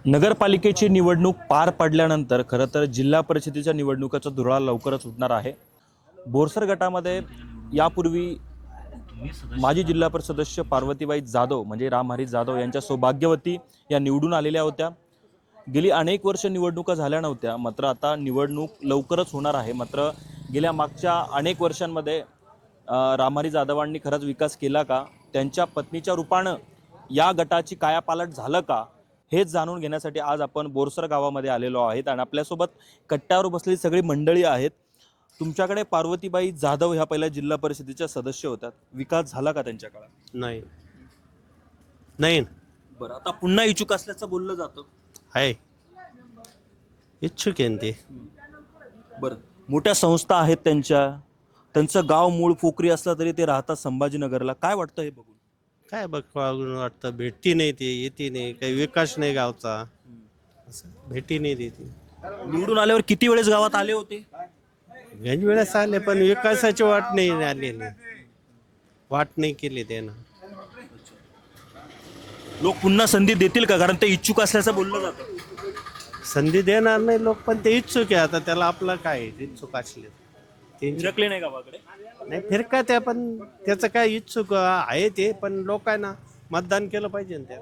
नगरपालिकेची निवडणूक पार पडल्यानंतर खरं तर जिल्हा परिषदेच्या निवडणुकीचा धुरळा लवकरच उठणार आहे. बोरसर गटामध्ये यापूर्वी माजी जिल्हा परिषद सदस्य पार्वतीबाई जाधव म्हणजे रामहरी जाधव यांच्या सौभाग्यवती या निवडून आलेल्या होत्या. गेली अनेक वर्ष निवडणुका झाल्या नव्हत्या, मात्र आता निवडणूक लवकरच होणार आहे. मात्र गेल्या मागच्या अनेक वर्षांमध्ये रामहरी जाधवांनी खरंच विकास केला का, त्यांच्या पत्नीच्या रूपानं या गटाची कायापालट झालं का, हेच जाणून घेण्यासाठी आज आपण बोरसर गावामध्ये आलेलो आहेत आणि आपल्यासोबत कट्ट्यावर बसलेली सगळी मंडळी आहेत. तुमच्याकडे पार्वतीबाई जाधव ह्या पहिल्या जिल्हा परिषदेच्या सदस्य होत्या, विकास झाला का त्यांच्या काळात? नाही नाही बरं, आता पुन्हा इच्छुक असल्याचं बोललं जातं. आहे, इच्छुक आहे ना ते. बरं, मोठ्या संस्था आहेत त्यांचं गाव मूळ पोखरी असलं तरी ते राहतात संभाजीनगरला. काय वाटतं हे बघून? काय बघ वाटतं, भेटती नाही ते, येते नाही, काही विकास नाही गावचा, असं भेटी नाही देते. निवडून आल्यावर किती वेळेस गावात आले होते? गंज वेळेस आले पण विकासाची वाट नाही आलेली, वाट नाही केली त्यानं. लोक पुन्हा संधी देतील का? कारण ते इच्छुक असल्याचं बोललं जातं. संधी देणार नाही लोक, पण ते इच्छुक आहे. आता त्याला आपलं काय, इच्छुक असले ते जिरकले नाही गावाकडे. नाही फिरका त्या, पण त्याचं काय इच्छुक आहे ते, पण लोकांना मतदान केलं पाहिजे ना त्या.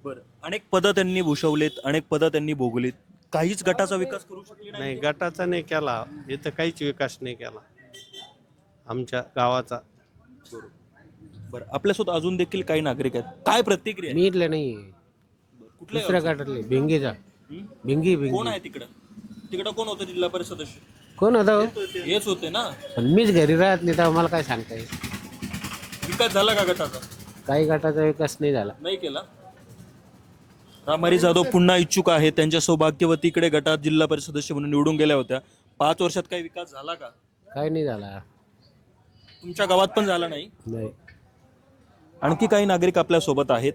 बरं, अनेक पदं त्यांनी भूषवलेत, अनेक पदं त्यांनी भोगलीत, काहीच गटाचा विकास करू शकले नाही, गटाचा नाही केला, इथं काहीच विकास नाही केला आमच्या गावाचा. बरं, आपल्यासोबत अजून देखील काही नागरिक आहेत. काय प्रतिक्रिया आहे? मी इथलं नाही, कुठल्या दुसऱ्या गटातले भिंगीचा. भिंगी कोण भिंगी आहे तिकडं? तिकडं कोण होतं जिल्हा परिषद सदस्य? कोण होता हो? हेच होते ना. पण मीच घरी राहत नाही, तेव्हा मला काय सांगता येईल. विकास झाला का गटाचा? काही गटाचा विकास नाही झाला. नाही केला. रामहरी जाधव पुन्हा इच्छुक आहेत, त्यांच्या सौभाग्यवतीकडे गटात जिल्हा परिषद सदस्य म्हणून निवडून गेल्या होत्या. 5 वर्षात काही विकास झाला का? काही नाही झाला. तुमच्या गावात पण झाला नाही. नाही. आणखी काही नागरिक आपल्या सोबत आहेत.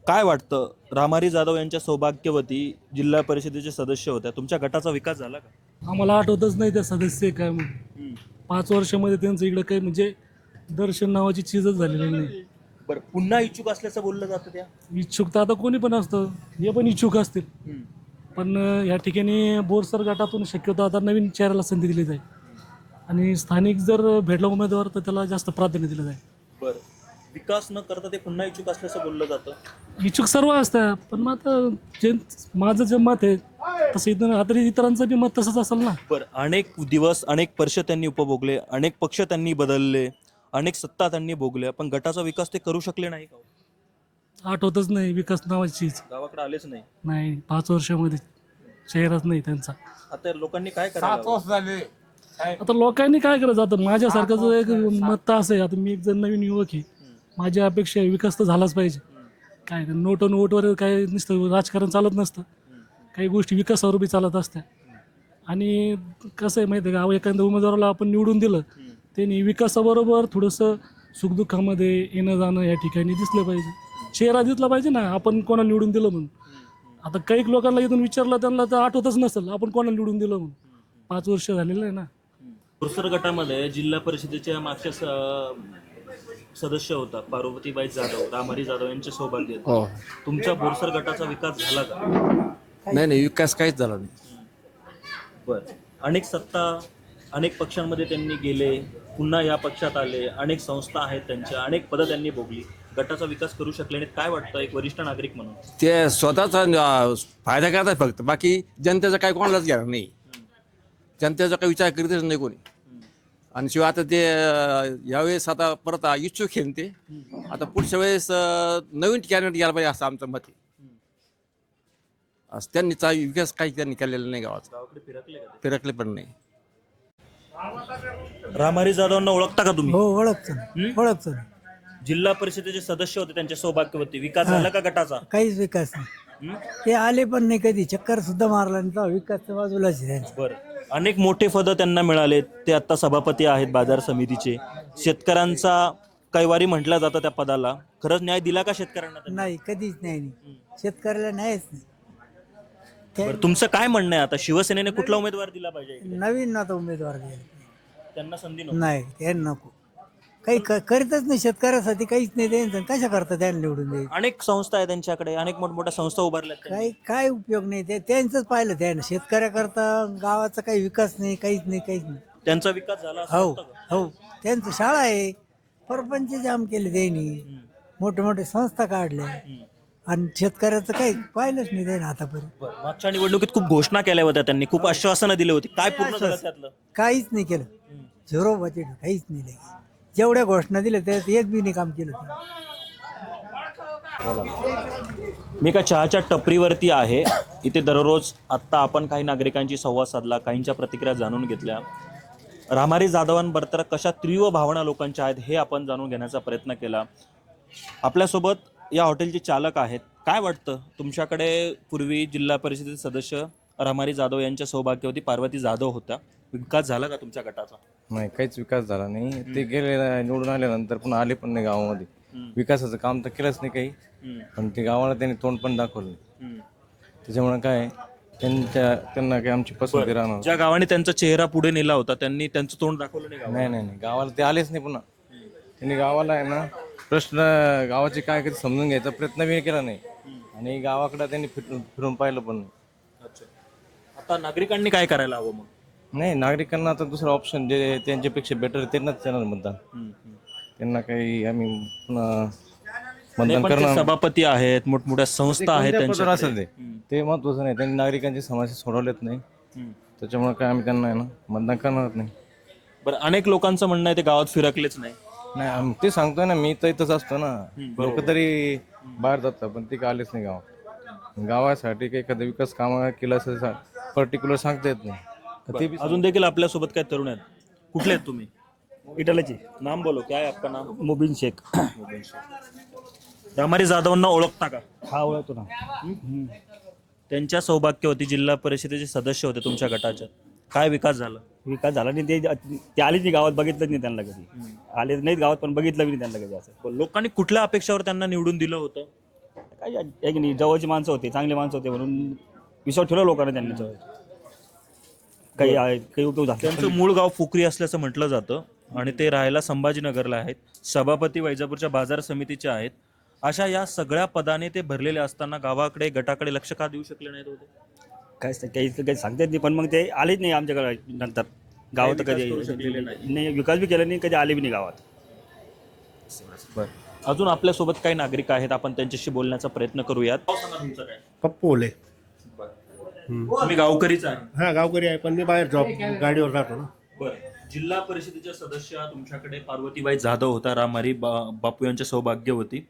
काय वाटतं, रामहरी जाधव यांच्या सौभाग्यवती जिल्हा परिषदेचे सदस्य होत्या, तुमच्या गटाचा विकास झाला का? आम्हाला आठवतच नाही त्या सदस्य काय म्हणून. 5 वर्षामध्ये त्यांचं इकडं काही म्हणजे दर्शन नावाची चीजच झालेली नाही. बरं, पुन्हा इच्छुक असल्याचं बोललं जातं. त्या इच्छुक तर आता कोणी पण असतं, हे पण इच्छुक असतील. पण या ठिकाणी बोरसर गटातून शक्यतो आता नवीन चेहऱ्याला संधी दिली जाईल आणि स्थानिक जर भेटला उमेदवार तर त्याला जास्त प्राधान्य दिलं जाईल. बरं, विकास न करता ते पुन्हा इच्छुक असल्याचं बोललं जातं. इच्छुक सर्व असतात, पण मग आता जे माझं जे मत आहे तसं आता इतरांचं बी मत तसंच असेल ना. बरं, अनेक दिवस अनेक वर्ष त्यांनी उपभोगले, अनेक पक्ष त्यांनी बदलले, अनेक सत्ता त्यांनी भोगल्या, पण गटाचा विकास ते करू शकले नाही का? आठवतच नाही विकास नावाची चीज. गावाकडे आलेच नाही. नाही, 5 वर्षामध्ये चेहराच नाही त्यांचा. आता लोकांनी काय करायला? आता लोकांनी काय करायचं? आता माझ्यासारखं जो एक मत असं आहे, आता मी एक जण नवीन युवक आहे, माझी अपेक्षा आहे विकास तर झालाच पाहिजे. काय नोट आणि वोटवर काय नुसतं राजकारण चालत नसतं, काही गोष्टी विकासावर बी चालत असत्या. आणि कसं आहे माहिती आहे का, एखाद्या उमेदवाराला आपण निवडून दिलं, त्यांनी विकासाबरोबर थोडंसं सुखदुःखामध्ये येणं जाणं या ठिकाणी दिसलं पाहिजे, चेहरा दिसला पाहिजे ना, आपण कोणाला निवडून दिलं म्हणून. आता काही लोकांना इथून विचारलं त्यांना तर आठवतच नसेल आपण कोणाला निवडून दिलं म्हणून. 5 वर्ष झालेलं आहे ना. बोरसर गटामध्ये जिल्हा परिषदेच्या मागच्या सदस्य होता पार्वतीबाई जाधव, रामहरी जाधव यांचे सौभाग्य. हो. तुमच्या बोरसर गटाचा विकास झाला का? नाही, विकास काहीच झाला नाही. बरं, अनेक सत्ता अनेक पक्षांमध्ये त्यांनी गेले, पुन्हा या पक्षात आले, अनेक संस्था आहेत त्यांच्या, अनेक पदं त्यांनी भोगली, गटाचा विकास करू शकले नाहीत. काय वाटतं एक वरिष्ठ नागरिक म्हणून? ते स्वतःचा फायदा करतात फक्त, बाकी जनतेचा काही कोणालाच घेणार नाही. जनतेचा काही विचार करीतच नाही कोणी. आणि शिवाय आता ते यावेळेस आता परत इच्छुक आहे ते, आता पुढच्या वेळेस नवीन कॅबिनेट घ्यायला पाहिजे असं आमचं मत आहे. असं त्यांनी विकास काही त्यांनी केलेला नाही गावाचा. गावाकडे फिरकले का ते? फिरकले पण नाही. रामहरी जाधवांना ओळखता का तुम्ही? हो, ओळखतो. जिल्हा परिषदेचे सदस्य होते, त्यांच्या सौभाग्यवती. विकास झाला का गटाचा? काहीच विकास नाही. ते आले पण नाही, कधी चक्कर सुद्धा मारला नाही. विकास तर बाजूलाच आहे त्यांचा. बरं, अनेक मोठे पद त्यांना मिळाले, ते आता सभापती आहेत बाजार समितीचे. शेतकऱ्यांचा कैवारी म्हटलं जातं त्या पदाला. खरंच न्याय दिला का शेतकऱ्यांना त्यांनी? नाही, कधीच नाही. शेतकऱ्याला नाहीच नाही. बरं, तुमचं काय म्हणणं आहे? आता शिवसेनेने कुठला उमेदवार दिला पाहिजे? नवीन आता उमेदवार द्यायला त्यांना संधी नको. नाही, हे नको. काही करीतच नाही शेतकऱ्यासाठी, काहीच नाही द्यायचं. कशा करता त्यांना निवडून द्यायचं? अनेक संस्था आहेत त्यांच्याकडे, अनेक मोठमोठ्या संस्था उभारल्यात त्यांनी. काय उपयोग नाही, ते त्यांचंच पाहिलं त्यानं. शेतकऱ्याकरता गावाचा काही विकास नाही, काहीच नाही. त्यांचा विकास झाला असं हो वाटतं का? हो, त्यांचं शाळा आहे, परपंच जाम केले त्यांनी, मोठे मोठे संस्था काढल्या, आणि शेतकऱ्याचं काही पाहिलंच नाही त्यानं आतापर्यंत. मागच्या निवडणुकीत खूप घोषणा केल्या होत्या त्यांनी, खूप आश्वासनं दिली होती. काय पूर्ण झालं त्यातलं? काहीच नाही केलं, झिरो बजेट, काहीच नाही लगे. जेवढ्या घोषणा दिल्या त्यात एक बी नाही काम केलं त्यांनी. मी एका चहाच्या टपरीवरती आहे. इथे दररोज आत्ता आपण काही नागरिकांशी संवाद साधला, काहींच्या प्रतिक्रिया जाणून घेतल्या. रामारी जाधवांबद्दल कशा तीव्र भावना लोकांच्या आहेत हे आपण जाणून घेण्याचा प्रयत्न केला. आपल्यासोबत या हॉटेलचे चालक आहेत. काय वाटतं तुमच्याकडे पूर्वी जिल्हा परिषदेचे सदस्य रामारी जाधव यांच्या सौभाग्यवती पार्वती जाधव होत्या, विकास झाला का तुमच्या गटाचा? नाही, काहीच विकास झाला नाही. ते गेले निवडून आल्यानंतर पुन्हा आले पण नाही गावामध्ये. विकासाचं काम तर केलंच नाही काही, पण ते गावाला त्यांनी तोंड पण दाखवलं नाही. त्याच्यामुळे काय त्यांना काही आमची पसंती राहणार ज्या गावाने त्यांचा चेहरा पुढे नेला होता त्यांनी त्यांचं तोंड दाखवलं नाही गावाला. नाही. गावाला ते आलेच नाही पुन्हा. त्यांनी गावाला आहे ना प्रश्न गावाचे काय कधी समजून घ्यायचा प्रयत्न बी केला नाही, आणि गावाकडे त्यांनी फिरून पाहिलं पण नाही. आता नागरिकांनी काय करायला हवं मग? नाही, नागरिकांना आता दुसरं ऑप्शन जे त्यांच्यापेक्षा बेटर त्यांनाच देणार मतदान. त्यांना काही आम्ही पुन्हा मतदान पण ते करणार सभापती आहेत, मोठमोठ्या संस्था आहेत कोणत्या पदावर त्यांच्या. असेल ते महत्वाचं नाही. त्यांनी नागरिकांची समस्या सोडवलेत नाही, त्याच्यामुळे काय आम्ही त्यांना आहे ना मतदान करणार नाही. बरं, अनेक लोकांचं म्हणणं आहे ते गावात फिरकलेच नाही. ते सांगतोय ना, मी तर इथंच असतो ना. लोक तरी बाहेर जातात पण ते काय आलेच नाही गावात. गावासाठी काही एखादा विकास काम केलं असं पर्टिक्युलर सांगता येत नाही. तर ते बी अजून देखील आपल्यासोबत काय तरुण आहेत. कुठले आहेत तुम्ही? इटालाची नाम बोलो, क्या है आपका नाम? मुबीन शेख. रामारी जाधवांना ओळखता का? हा ओळखतो ना. त्यांच्या सौभाग्यवती जिल्हा परिषदेचे सदस्य होते तुमच्या गटाच्या. काय विकास झाला? विकास झाला नाही, ते आलेच नाही गावात, बघितलंच नाही त्यांना कधी. आले नाहीत गावात पण बघितलं बी नाही त्यांना कधी. असं लोकांनी कुठल्या अपेक्षावर त्यांना निवडून दिलं होतं? काय एक नाही, जवळची माणसं होते, चांगले माणसं होते म्हणून विश्वास ठेवला लोकांना त्यांनी जवळ. काही उपयोग झाला त्यांचं मूळ गाव फुकरी असल्याचं म्हटलं जातं आणि ते राहायला संभाजीनगरला आहेत. सभापती वैजापूरच्या बाजार समितीचे आहेत. अशा या सगळ्या पदाने ते भरलेले असताना गावाकडे गटाकडे लक्ष का देऊ शकले नाहीत होते? काही सांगता येत नाही, पण मग ते आलेच नाही आमच्याकडे नंतर गावात. कधी नाही विकास बी केला नाही, कधी आले बी नाही गावात. अजून आपल्यासोबत काही नागरिक आहेत, आपण त्यांच्याशी बोलण्याचा प्रयत्न करूयात. पप्पू ओले. तुम्ही गावकरीच आहे? हा, गावकरी आहे, पण मी बाहेर जॉब गाडीवर राहतो ना. बरं, जिल्हा परिषदेच्या सदस्य तुमच्याकडे पार्वतीबाई जाधव होता, रामारी बापू यांच्या सौभाग्यवती.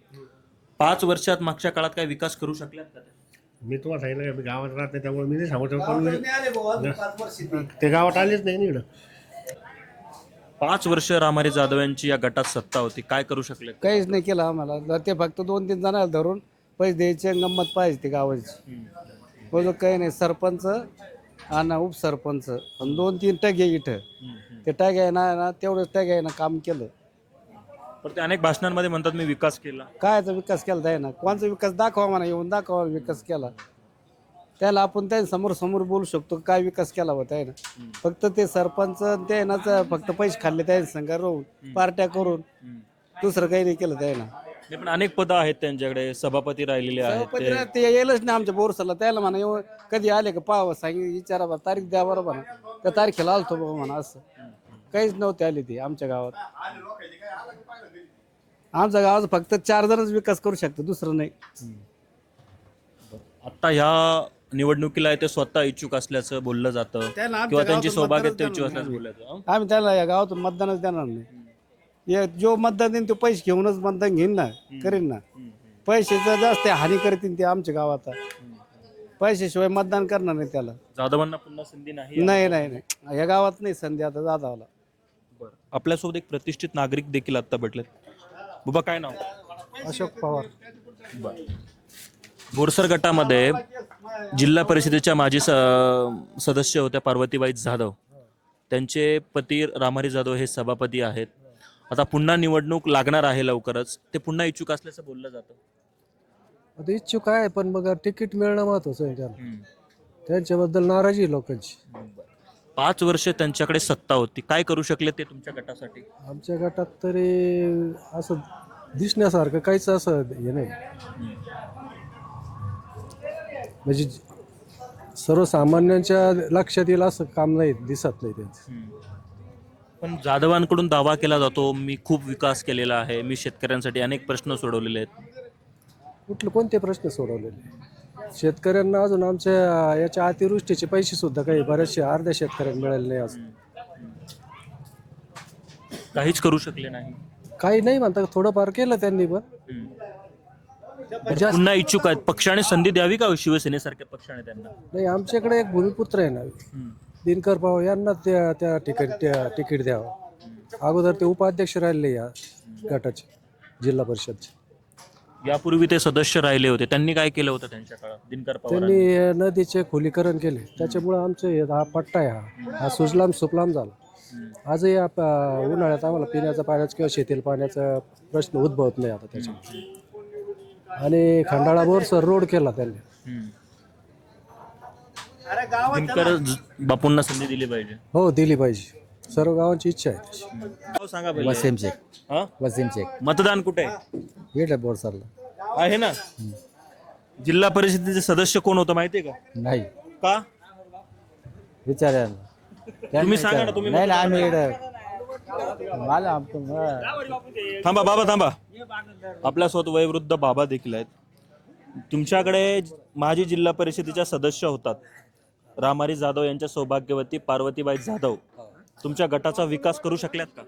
5 वर्षात मागच्या काळात काय विकास करू शकल्यात का त्या? मी तुम्हाला सांगितलं मी गावात राहत नाही, त्यामुळे मी नाही सांगू शकतो. पण ते गावात आलेच नाही इकडं. 5 वर्ष रामारी जाधव यांची या गटात सत्ता होती, काय करू शकले? काहीच नाही केलं आम्हाला. ते फक्त 2-3 जणांना धरून पैसे द्यायचे, गंमत पाहिजे ते गावाची. बरोबर, काही नाही. सरपंच आणि उपसरपंच आणि 2-3 टगे इथं. ते टग आहे ना, तेवढंच टग आहे ना काम केलं. पण ते अनेक भाषणांमध्ये म्हणतात मी विकास केला. कायचा विकास केला आहे ना? कोणचा विकास दाखवा म्हणा, येऊन दाखवा विकास केला. त्याला आपण त्या समोर बोलू शकतो काय विकास केला होता आहे ना. फक्त ते सरपंच ते ना फक्त पैसे खाल्ले त्या संघ राहून पार्ट्या करून, दुसरं काही नाही केलं त्या ना. पण अनेक पदं आहेत त्यांच्याकडे, सभापती राहिलेले आहेत. ते येलच नाही आमच्या बोरसला. त्याला म्हणा येऊन कधी आले का पाहावं, सांगितलं विचारा बा, तारीख द्या बरोबर ना. त्या तारखेला आलतो बाबा म्हणा. असं काहीच नव्हते आले ते आमच्या गावात. आमच्या गावात फक्त 4 जणच विकास करू शकतो, दुसरं नाही. आता ह्या निवडणुकीला ते स्वतः इच्छुक असल्याचं बोललं जातं किंवा त्यांची सौभाग्यवती इच्छुक असल्याचं बोललं जातं. आम्ही त्याला या गावातून मतदानच देणार नाही. जो मतदान देईन तो पैसे घेऊनच मतदान घेईन ना, करीन ना. पैशाचं जास्त हानी करतील ते आमच्या गावात. पैशाशिवाय मतदान करणार नाही त्याला. जाधवांना पुन्हा संधी नाही? नाही, या गावात नाही संधी आता जाधवला. बरं, आपल्यासोबत एक प्रतिष्ठित नागरिक देखील आता भेटलेत. बाबा, काय नाव? अशोक पवार. बोरसर गटामध्ये जिल्हा परिषदेच्या माजी सदस्य होत्या पार्वतीबाई जाधव. त्यांचे पती रामारी जाधव हे सभापती आहेत. आता पुन्हा निवडणूक लागणार आहे लवकरच. ते पुन्हा इच्छुक असल्याचं बोललं जातं. आता इच्छुक आहे, पण मग तिकीट मिळणं महत्वाचं आहे. त्यांच्याबद्दल नाराजी आहे लोकांची. 5 वर्ष त्यांच्याकडे सत्ता होती, काय करू शकले ते तुमच्या गटासाठी? आमच्या गटात तरी असं दिसण्यासारखं काहीच असं हे नाही, म्हणजे सर्वसामान्यांच्या लक्षात येईल असं काम नाही, दिसत नाही त्यांचं. पण जाधवांकडून दावा केला जातो, मी खूप विकास केलेला आहे, मी शेतकऱ्यांसाठी अनेक प्रश्न सोडवलेले आहेत. कोणते प्रश्न सोडवलेले शेतकऱ्यांना? अजून आमच्या याच्या अतिवृष्टीचे पैसे सुद्धा काही बऱ्याचशे अर्ध्या शेतकऱ्यांना मिळाले नाही अजून. काहीच करू शकले नाही. काही नाही म्हणता, थोडंफार केलं त्यांनी पण. जास्त पुन्हा इच्छुक आहेत, पक्षाने संधी द्यावी का शिवसेनेसारख्या पक्षाने त्यांना? नाही. आमच्याकडे एक भूमिपुत्र आहे ना, दिनकर पवार, यांना त्या तिकीट द्यावं. अगोदर ते उपाध्यक्ष राहिले या गटाचे, जिल्हा परिषदचे. यापूर्वी ते सदस्य राहिले होते, त्यांनी काय केलं होतं त्यांच्या काळात? दिनकर पवार त्यांनी नदीचे खोलीकरण केले, त्याच्यामुळे आमचं हा पट्टा आहे हा सुजलाम सुफलाम झाला. आजही उन्हाळ्यात आम्हाला पिण्याच्या पाण्याचा किंवा शेतील पाण्याचा प्रश्न उद्भवत नाही आता त्याच्यामुळे. आणि खंडाळा बोरसर रोड केला त्यांनी. दिनकर बापूंना संधी दिली पाहिजे. हो, दिली पाहिजे. सर्व गावांची इच्छा आहे तशी. नाव सांगा पहिले. वसीम शेख. हा? वसीम शेख. मतदान कुठे आहे? येत आहे बोरसरला. आहे ना. जिल्हा परिषदेचे सदस्य कोण होतं माहितीये का? नाही, का विचारा तुम्ही सांगा ना. तुम्ही नाही, आम्ही मला थांबा बाबा, थांबा. आपल्यासोबत वयोवृद्ध बाबा देखील आहेत. तुमच्याकडे माजी जिल्हा परिषदेच्या सदस्य होतात रामारी जाधव यांच्या सौभाग्यवती पार्वतीबाई जाधव, तुमच्या गटाचा विकास करू शकल्यात का?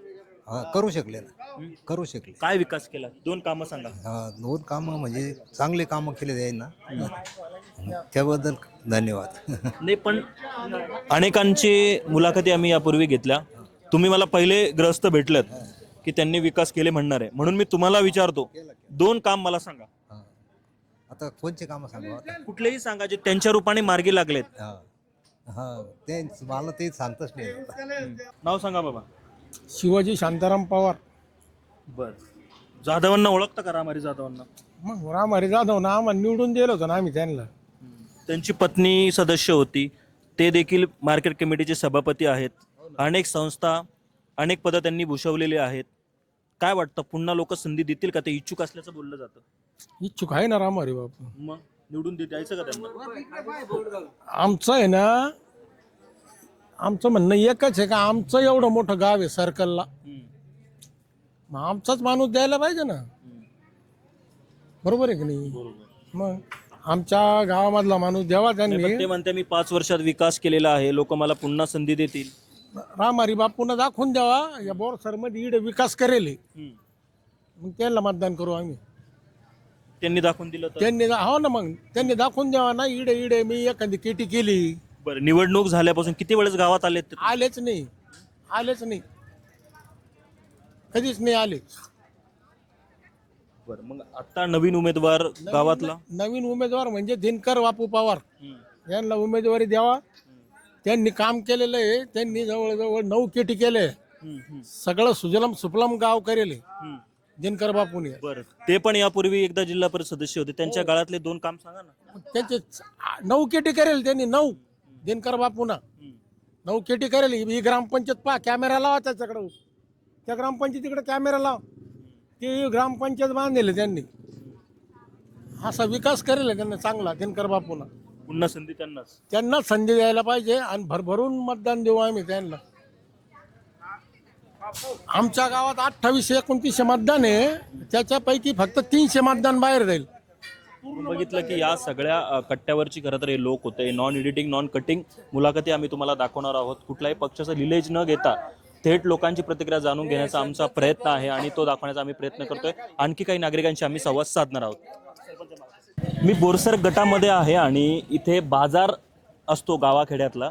करू शकले ना, करू शकले. काय विकास केला? 2 कामं सांगा. 2 कामं म्हणजे चांगले कामं केले जाईल ना, त्याबद्दल धन्यवाद. नाही, पण अनेकांची मुलाखती आम्ही यापूर्वी घेतल्या. तुम्ही मला पहिले ग्रस्त भेटलेत की त्यांनी विकास केले म्हणणार आहे, म्हणून मी तुम्हाला विचारतो, 2 काम मला सांगा. आता कोणचे कामं सांगा? कुठलेही सांगा जे त्यांच्या रूपाने मार्गी लागलेत. ते मला ते सांगतच नाही. नाव सांगा बाबा. शिवाजी शांताराम पवार. बर. जाधवांना ओळखता का? रामारी जाधवांना? मग रामहरी जाधव ना आम्हाला निवडून दिलं होतं ना आम्ही त्यांना. त्यांची पत्नी सदस्य होती, ते देखील मार्केट कमिटीचे सभापती आहेत. अनेक संस्था, अनेक पदं त्यांनी भूषवलेली आहेत. काय वाटतं, पुन्हा लोक संधी देतील का? ते इच्छुक असल्याचं बोललं जातं. इच्छुक आहे ना रामहरी बापू. मग निवडून द्यायचं का त्यांना? आमचं आहे ना, आमचं म्हणणं एकच आहे का आमचं एवढं मोठं गाव आहे सर्कलला, मग आमचाच माणूस द्यायला पाहिजे ना. बरोबर आहे की नाही? मग आमच्या गावामधला माणूस द्यावा त्यांनी. ते म्हणते मी 5 वर्षात विकास केलेला आहे, लोक मला पुन्हा संधी देतील. रामहरी बापूंना दाखवून द्यावा या बोरसर मध्ये इकडे विकास करेल, मग त्यांना मतदान करू आम्ही. त्यांनी दाखवून दिलं तर? त्यांनी हो ना, मग त्यांनी दाखवून द्यावा ना. इडे मी एखादी केटी केली. बरं, निवडणूक झाल्यापासून किती वेळेस गावात आलेत ते? आलेच नाही, कधीच नाही आले. बरं, मग आता नवीन उमेदवार गावातला? नवीन उमेदवार म्हणजे दिनकर बापू पवार यांना उमेदवारी द्यावा. त्यांनी काम केलेलं आहे. त्यांनी जवळजवळ 9 केटी केले. सगळं सुजलम सुफलम गाव करेल दिनकर बापूने. बरं, ते पण यापूर्वी एकदा जिल्हा परिषद सदस्य होते, त्यांच्या काळातले 2 काम सांगा ना. त्यांचे 9 केटी करेल त्यांनी. 9 दिनकर बापूना 9 केटी करेल. ही ग्रामपंचायत पहा, कॅमेरा लावा त्याच्याकडं, त्या ग्रामपंचायतीकडे कॅमेरा लावा. ते ग्रामपंचायत बांधले त्यांनी. असा विकास करेल त्यांना चांगला दिनकर बापूना. पुन्हा संधी त्यांनाच संधी द्यायला पाहिजे आणि भरभरून मतदान देऊ आम्ही त्यांना. आमच्या गावात 28-29 मतदान आहे, त्याच्यापैकी फक्त 300 मतदान बाहेर जाईल. बघितलं की या सगळ्या कट्ट्यावरची खरं तर हे लोक होते. नॉन एडिटिंग, नॉन कटिंग मुलाखती आम्ही तुम्हाला दाखवणार आहोत. कुठल्याही पक्षाचं लिलेज न घेता थेट लोकांची प्रतिक्रिया जाणून घेण्याचा आमचा प्रयत्न आहे आणि तो दाखवण्याचा आम्ही प्रयत्न करतोय. आणखी काही नागरिकांशी आम्ही संवाद साधणार आहोत. मी बोरसर गटामध्ये आहे आणि इथे बाजार असतो गावाखेड्यातला.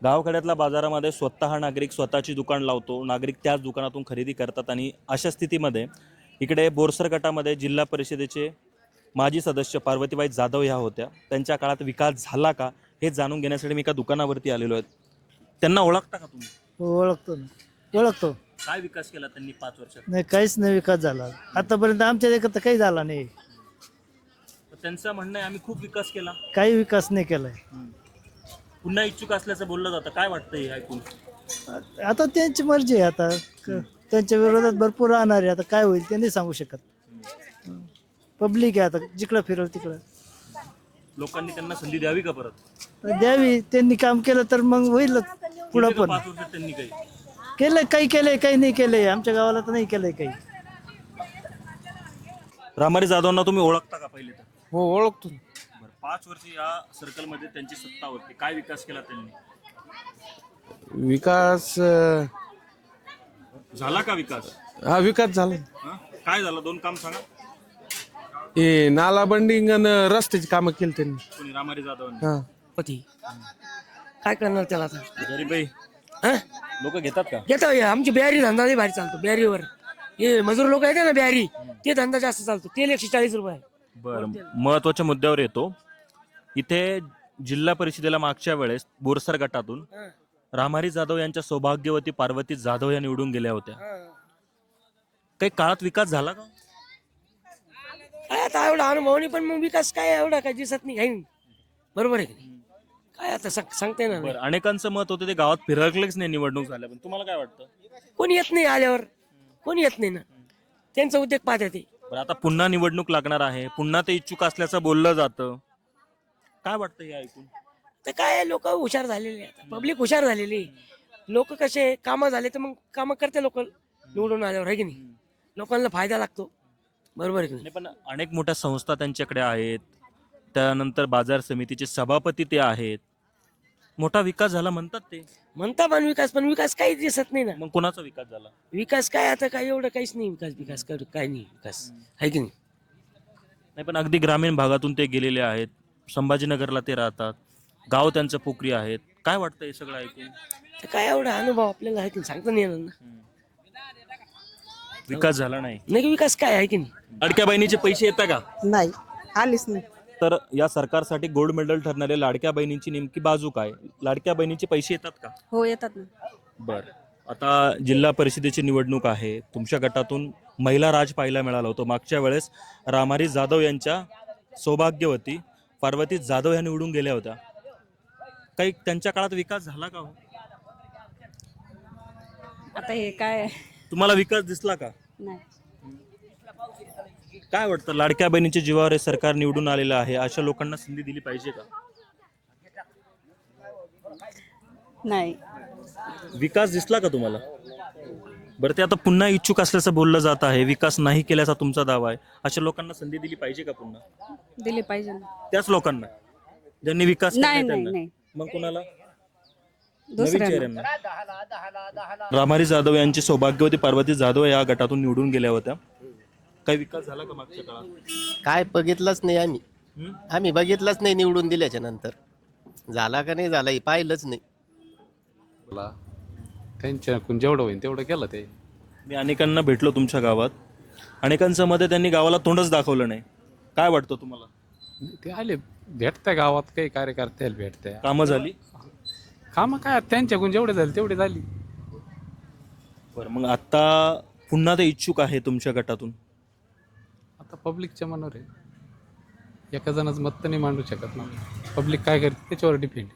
गावखेड्यातल्या बाजारामध्ये स्वतः नागरिक स्वतःची दुकान लावतो. नागरिक त्याच दुकानातून खरेदी करतात आणि अशा स्थितीमध्ये इकडे बोरसर गटामध्ये जिल्हा परिषदेचे माजी सदस्य पार्वतीबाई जाधव ह्या होत्या. त्यांच्या काळात विकास झाला का हे जाणून घेण्यासाठी मी एका दुकानावरती आलेलो आहे. त्यांना ओळखता का तुम्ही? ओळखतो ना, ओळखतो. काय विकास केला त्यांनी 5 वर्षात? नाही, काहीच नाही विकास झाला आतापर्यंत. आमच्या देखत काही झाला नाही. त्यांचं म्हणणं आहे आम्ही खूप विकास केला. काही विकास नाही केलाय. पुन्हा इच्छुक असल्याचं बोललं जातं, काय वाटतं हे ऐकून? आता त्यांची मर्जी आहे. आता त्यांच्या विरोधात भरपूर राहणार आहे. आता काय होईल ते नाही सांगू शकत. पब्लिक आहे, आता जिकडं फिरल तिकडं लोकांनी त्यांना संधी द्यावी का परत? द्यावी. त्यांनी काम केलं तर मग होईल पुढं. केलं का पण 5 वर्षात त्यांनी काही? केलंय, काही केलंय, काही नाही केलंय. आमच्या गावाला तर नाही केलंय काही. रामारी जाधवांना तुम्ही ओळखता का पहिले तर? हो ओळखतो. बरं, 5 वर्ष या सर्कलमध्ये त्यांची सत्ता होती, काय विकास केला त्यांनी? विकास झाला का विकास? हा विकास झाला. हं? काय झालं, 2 काम सांगा. हे नाला बंडिंग आणि रस्त्याची कामं केली त्यांनी. कोणी? रामारी जाधवांनी. हा होती काय करणार त्याला आता? गरीब लोक घेतात का? घेतो. आमची बिहारी धंदा लई भारी चालतो. बिहारीवर हे मजूर लोक आहेत ना बिहारी, ते धंदा जास्त चालतो. तेल 140 रुपये. बरं, महत्वाच्या मुद्द्यावर येतो. इथे जिल्हा परिषदेला मागच्या वेळेस बोरसर गटातून रामारी जाधव यांच्या सौभाग्यवती पार्वती जाधव या निवडून गेल्या होत्या. काही काळात विकास झाला का? काय आता एवढा अनुभव नाही, पण मग विकास काय एवढा काय दिसत नाही काही. बरोबर आहे की नाही? काय आता सांगता येणार नाही. बरं, अनेकांचं मत होतं ते गावात फिरकलेच नाही निवडणूक झाल्या, पण तुम्हाला काय वाटतं? कोणी येत नाही आल्यावर, कोणी येत नाही ना. त्यांचा उद्योग पाहते ते. बरं, आता पुन्हा निवडणूक लागणार आहे, पुन्हा ते इच्छुक असल्याचं बोललं जातं, काय वाटतं हे ऐकून? तर काय लोक हुशार झालेले, पब्लिक हुशार झालेली. लोक कसे कामं झाले तर मग कामं करते लोक निवडून आल्यावर, आहे की नाही? लोकांना फायदा लागतो. बरोबर आहे की नाही? नाही, पण अनेक मोठ्या संस्था त्यांच्याकडे आहेत, त्यानंतर बाजार समितीचे सभापती ते आहेत, मोठा विकास झाला म्हणतात ते. म्हणता पण विकास काही दिसत नाही ना. मग कोणाचा विकास झाला? विकास काय आता काय एवढं काहीच नाही. विकास काय नाही विकास, आहे की नाही? नाही, पण अगदी ग्रामीण भागातून ते गेलेले आहेत, संभाजीनगरला ते राहतात, गाव त्यांचं पोखरी आहेत, काय वाटतं हे सगळं ऐकून? तर काय एवढा अनुभव आपल्याला आहे की नाही, सांगता नाही येणार ना. विकास झाला नाही. नाही विकास काय आहे की नाही? लाडक्या बहिणीचे पैसे येतात का? नाही, आलीच नाही. तर या सरकारसाठी गोल्ड मेडल ठरणाऱ्या लाडक्या बहिणींची नेमकी बाजू काय? लाडक्या बहिणीचे पैसे येतात का? हो येतात ना. बरं, आता जिल्हा परिषदेची निवडणूक आहे, तुमच्या गटातून महिला राज पाहायला मिळालं होतं. मागच्या वेळेस रामारी जाधव यांच्या सौभाग्यवती पार्वती जाधव ह्या निवडून गेल्या होत्या, काही त्यांच्या काळात विकास झाला का हो? आता हे काय तुम्हाला विकास दिसला का? नाही. काय वाटतं, लाडक्या बहिणीच्या जीवावर हे सरकार निवडून आलेलं आहे, अशा लोकांना संधी दिली पाहिजे का? नाही. विकास दिसला का तुम्हाला? बरं, ते आता पुन्हा इच्छुक असल्याचं बोललं जात आहे, विकास नाही केल्याचा तुमचा दावा आहे, अशा लोकांना संधी दिली पाहिजे का पुन्हा? दिली पाहिजे ना. त्याच लोकांना ज्यांनी विकास केला नाही नाही त्यांना? नाही. मग कुणाला? नवीन दुसऱ्यांना. चेहऱ्यांना. रामारी जाधव यांची सौभाग्यवती पार्वती जाधव या गटातून निवडून गेल्या होत्या, काही विकास झाला का मागच्या काळात? काय बघितलंच नाही आम्ही बघितलंच नाही. निवडून दिल्याच्या नंतर झाला का नाही झाला हे पाहिलंच नाही. त्यांच्याकडून जेवढं होईल तेवढं केलं ते. मी अनेकांना भेटलो तुमच्या गावात, अनेकांचं मध्ये त्यांनी गावाला तोंडच दाखवलं नाही, काय वाटतं तुम्हाला? ते आले भेटत्या गावात, काही कार्यकर्ते भेटत्या, कामं झाली? कामं काय त्यांच्याकडून जेवढे झाले तेवढे झाली. बरं, मग आता पुन्हा ते इच्छुक आहे तुमच्या गटातून, आता पब्लिकच्या मनावर आहे, एका जणाचं मत तर नाही मांडू शकत ना. पब्लिक काय करते त्याच्यावर डिपेंड.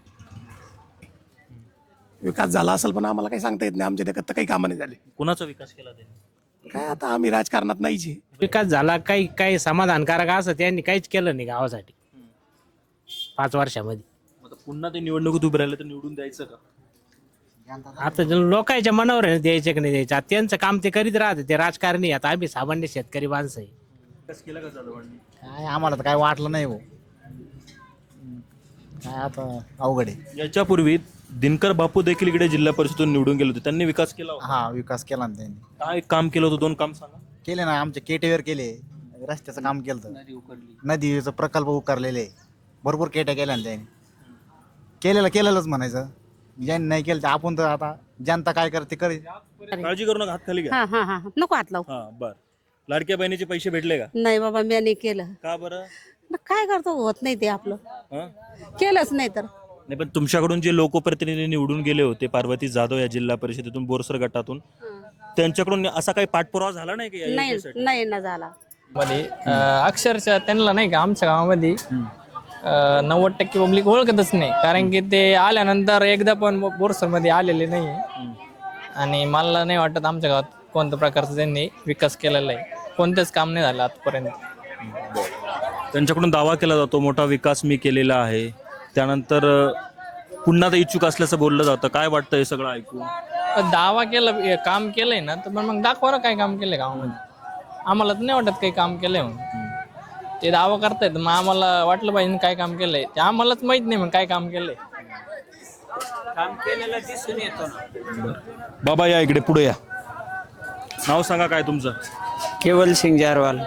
विकास झाला असेल पण आम्हाला काही सांगता येत नाही. आमच्या देखत तर काही कामं नाही झाली. कोणाचा विकास केला त्यांनी? काय आता आम्ही राजकारणात नाहीच आहे. विकास झाला काही समाधानकारक असं त्यांनी काहीच केलं नाही गावासाठी 5 वर्षामध्ये. आता पुन्हा ते निवडणुकीत उभे राहिले तर निवडून द्यायचं का? आता लोकांच्या मनावर आहे द्यायचे की नाही द्यायचे. आता त्यांचं काम ते करीत राहते, ते राजकारणी. आता आम्ही सामान्य शेतकरी माणसं आहे. विकास केला का जाधवांनी? काय आम्हाला तर काय वाटलं नाही हो, काय आता अवघड आहे. याच्यापूर्वी दिनकर बापू देखील इकडे जिल्हा परिषदेतून निवडून गेले होते, त्यांनी विकास केला होता. हा विकास केला ना त्यांनी. काय काम केलं होतं, 2 काम सांगा. केले ना, आमच्या केटेवर केले, रस्त्याचं काम केलं, नदीचं प्रकल्प उकारलेले, भरपूर केट्या केल्या ना त्यांनी. केलेलंच म्हणायचं. ज्यांनी नाही केलं ते आपण तर आता जनता काय करते करेल. काळजी करू नका, हात खाली घ्या. हा हा हा नको हात लावू. हा, बर. लाडक्या बहिणीचे पैसे भेटले का? नाही बाबा, मी नाही केलं. का बरं? मग काय करतो, होत नाही ते आपलं. हं? केलंच नाही तर. नाही, पण तुमच्याकडून जे लोकप्रतिनिधी निवडून गेले होते पार्वती जाधव या जिल्हा परिषदेतून बोरसर गटातून, त्यांच्याकडून असा काही पाठपुरावा झाला नाही का या नाही योजनेसाठी? नाही ना झाला. मध्ये अक्षरशः त्यांना नाही का आमच्या गावामध्ये 90% पब्लिक ओळखतच नाही, कारण की ते आल्यानंतर एकदा पण बोरसरमध्ये आलेले नाही. आणि मला नाही वाटत आमच्या गावात कोणत्या प्रकारचा त्यांनी विकास केलेला आहे. कोणतेच काम नाही झालं आजपर्यंत. त्यांच्याकडून दावा केला जातो मोठा विकास मी केलेला आहे, त्यानंतर पुन्हा ते इच्छुक असल्याचं बोललं जातं. काय वाटतं हे सगळं ऐकून? दावा केलं, काम केलंय ना, तर मग दाखवा ना काय काम केलंय गावामध्ये. आम्हाला तर नाही वाटत काही काम केलंय म्हणून. ते दावा करतायत, मग आम्हाला वाटलं पाहिजे काय काम केलंय. ते आम्हालाच माहित नाही मग काय काम केलंय. काम केलेलं दिसून येतो ना. बाबा या इकडे, पुढे या. नाव सांगा काय तुमचं? केवल सिंग जारवाल.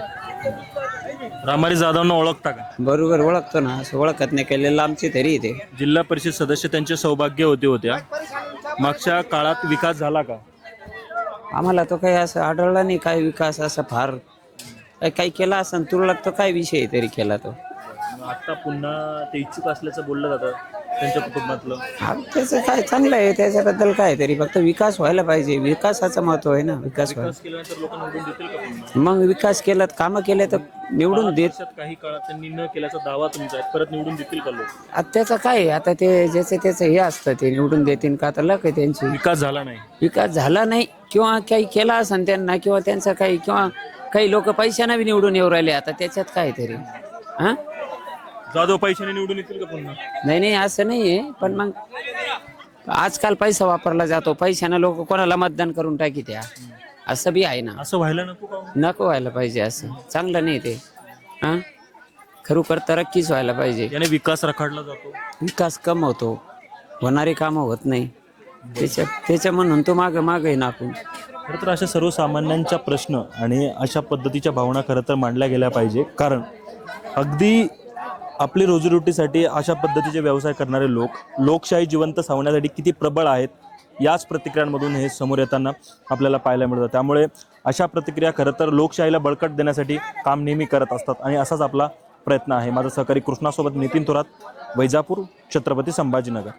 रामारी जाधवना ओळखता का? बरोबर ओळखतो ना, असं ओळखत नाही केलेलं आमची तरी इथे. जिल्हा परिषद सदस्य त्यांचे सौभाग्य होत्या. मागच्या काळात विकास झाला का? आम्हाला तो काही असं आढळला नाही काय विकास असं फार काही केला असं तुरळक तो काय विषय तरी केला तो. आता पुन्हा ते इच्छुक असल्याचं बोललं जातं त्यांच्या कुटुंबातलं. हा त्याचं काय चांगलं आहे, त्याच्याबद्दल काय तरी फक्त विकास व्हायला पाहिजे. विकासाचं महत्व आहे ना. विकास केल्यानंतर लोक निवडून देतील का पुन्हा? मग विकास केला, कामं केले तर निवडून देत. काही काळात त्यांनी न केल्याचा दावा तुमचा आहे, परत निवडून देतील का लोक? आता त्याचं काय आहे, आता ते ज्याचं त्याचं हे असतं ते निवडून देतील का, तर लक आहे त्यांची. विकास झाला नाही, विकास झाला नाही किंवा काही केला असेल त्यांना, किंवा त्यांचं काही, किंवा काही लोक पैशाने बी निवडून येऊ राहिले. आता त्याच्यात काय तरी हा जाधव पैशाने निवडून येतील का पुन्हा? नाही असं नाहीये, पण मग आजकाल पैसा वापरला जातो. पैशाने लोक कोणाला मतदान करून टाकी त्या, असं बी आहे ना. असं व्हायला नको का? नको व्हायला पाहिजे, असं चांगलं नाही ते. हा खरोखर तरक्कीच व्हायला पाहिजे. याने विकास रखडला जातो, विकास कम होतो, होणारी कामं होत नाही. त्याच्या म्हणून तो मागं आहे ना आपण. खरं तर अशा सर्वसामान्यांच्या प्रश्न आणि अशा पद्धतीच्या भावना खरं तर मांडल्या गेल्या पाहिजे. कारण अगदी आपली रोजीरोटीसाठी अशा पद्धतीचे व्यवसाय करणारे लोक लोकशाही जिवंत सावण्यासाठी किती प्रबळ आहेत याच प्रतिक्रियांमधून हे समोर येताना आपल्याला पाहायला मिळतं. त्यामुळे अशा प्रतिक्रिया खरं तर लोकशाहीला बळकट देण्यासाठी काम नेहमी करत असतात आणि असाच आपला प्रयत्न आहे. माझा सहकारी कृष्णासोबत नितीन थोरात, वैजापूर, छत्रपती संभाजीनगर.